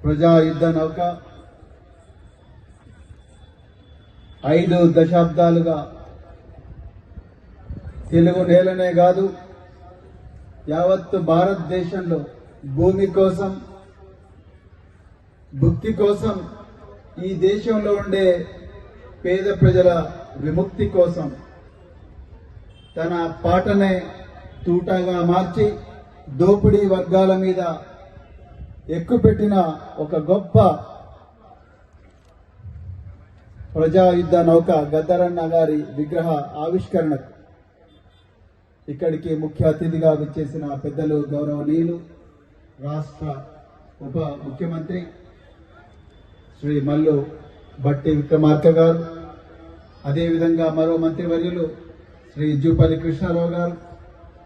ప్రజా యుద్ధ నౌక 5 దశాబ్దాలుగా తెలుగు నేలనే కాదు యావత్తు భారతదేశంలో భూమి కోసం భుక్తి కోసం ఈ దేశంలో ఉండే పేద ప్రజల విముక్తి కోసం తన పాటనే తూటాగా మార్చి దోపిడీ వర్గాల మీద ఎక్కుపెట్టిన ఒక గొప్ప ప్రజాయుద్ధ నౌక గద్దరన్న గారి విగ్రహ ఆవిష్కరణకు ఇక్కడికి ముఖ్య అతిథిగా విచ్చేసిన పెద్దలు గౌరవనీయులు రాష్ట్ర ఉప ముఖ్యమంత్రి శ్రీ మల్లు భట్టి విక్రమార్క గారు, అదేవిధంగా మరో మంత్రివర్యులు శ్రీ జూపల్లి కృష్ణారావు గారు,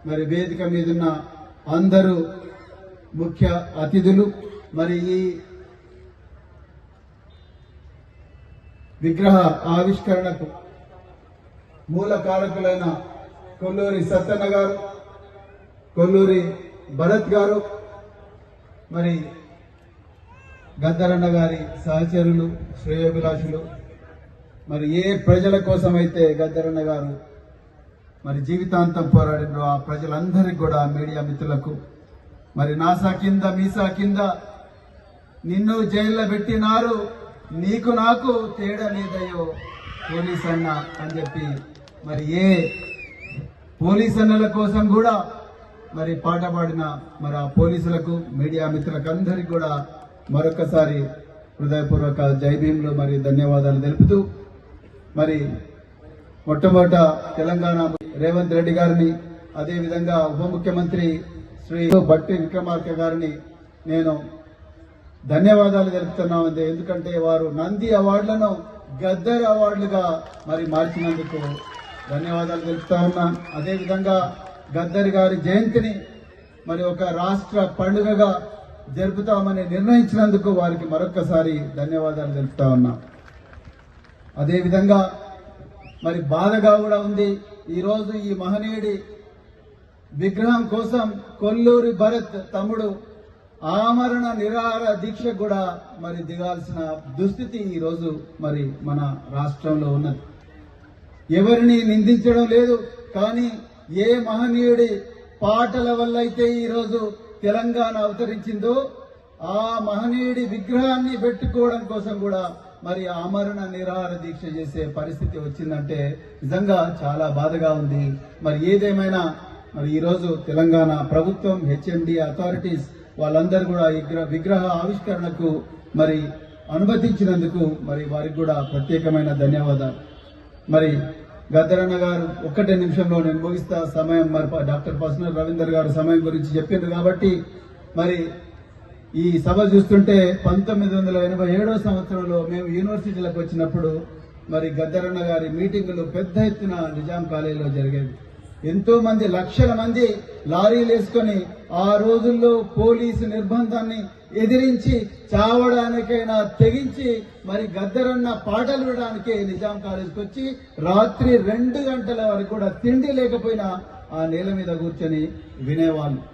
మరి వేదిక మీదున్న అందరూ ముఖ్య అతిథులు, మరి ఈ విగ్రహ ఆవిష్కరణకు మూల కారకులైన కొల్లూరి సత్తన్న గారు, కొల్లూరి భరత్ గారు, మరి గద్దరన్న గారి సహచరులు శ్రేయోభిలాషులు, మరి ఏ ప్రజల కోసమైతే గద్దరన్న గారు మరి జీవితాంతం పోరాడినో ఆ ప్రజలందరికీ కూడా మీడియా మిత్రులకు, మరి నాసా కింద మీసా కింద నిన్ను జైల్లో పెట్టినారు, నీకు నాకు తేడా లేదయ్యో పోలీస్ అన్న అని చెప్పి మరి ఏ పోలీస్ అన్నల కోసం కూడా మరి పాట పాడిన మరి ఆ పోలీసులకు మీడియా మిత్రులకు అందరికీ కూడా మరొకసారి హృదయపూర్వక జై భీమ్లు మరి ధన్యవాదాలు తెలుపుతూ, మరి మొట్టమొదట తెలంగాణ రేవంత్ రెడ్డి గారిని, అదేవిధంగా ఉప ముఖ్యమంత్రి శ్రీ భట్టి విక్రమార్క గారిని నేను ధన్యవాదాలు తెలుపుతున్నాను. ఎందుకంటే వారు నంది అవార్డులను గద్దర్ అవార్డులుగా మరి మార్చినందుకు ధన్యవాదాలు తెలుపుతా ఉన్నా. అదేవిధంగా గద్దర్ గారి జయంతిని మరి ఒక రాష్ట్ర పండుగగా జరుపుతామని నిర్ణయించినందుకు వారికి మరొకసారి ధన్యవాదాలు తెలుపుతా ఉన్నా. అదేవిధంగా మరి బాధగా కూడా ఉంది, ఈరోజు ఈ మహనీయుడి విగ్రహం కోసం కొల్లూరి భరత్ తమ్ముడు ఆమరణ నిరాహార దీక్ష కూడా మరి దిగాల్సిన దుస్థితి ఈరోజు మరి మన రాష్ట్రంలో ఉన్నది. ఎవరిని నిందించడం లేదు, కానీ ఏ మహనీయుడి పాటల వల్ల అయితే ఈరోజు తెలంగాణ అవతరించిందో ఆ మహనీయుడి విగ్రహాన్ని పెట్టుకోవడం కోసం కూడా మరి ఆమరణ నిరాహార దీక్ష చేసే పరిస్థితి వచ్చిందంటే నిజంగా చాలా బాధగా ఉంది. మరి ఏదేమైనా మరి ఈరోజు తెలంగాణ ప్రభుత్వం, హెచ్ఎండి అథారిటీస్ వాళ్ళందరూ కూడా విగ్రహ ఆవిష్కరణకు మరి అనుమతించినందుకు మరి వారికి కూడా ప్రత్యేకమైన ధన్యవాదాలు. మరి గద్దరన్న గారు ఒక్కటే నిమిషంలో నేను ముగిస్తా, సమయం మరి డాక్టర్ పర్సనల్ రవీందర్ గారు సమయం గురించి చెప్పిండ్రు కాబట్టి మరి ఈ సభ చూస్తుంటే 1987 సంవత్సరంలో మేము యూనివర్సిటీలకు వచ్చినప్పుడు మరి గద్దరన్న గారి మీటింగులు పెద్ద ఎత్తున నిజాం కాలేజీలో జరిగేవి. ఎంతో మంది, లక్షల మంది లారీలు వేసుకొని ఆ రోజుల్లో పోలీసు నిర్బంధాన్ని ఎదిరించి చావడానికైనా తెగించి మరి గద్దరన్న పాటలు వినడానికి నిజాం కాలేజీకి వచ్చి రాత్రి 2 గంటల వరకు కూడా తిండి లేకపోయినా ఆ నేల మీద కూర్చొని వినేవాళ్ళు.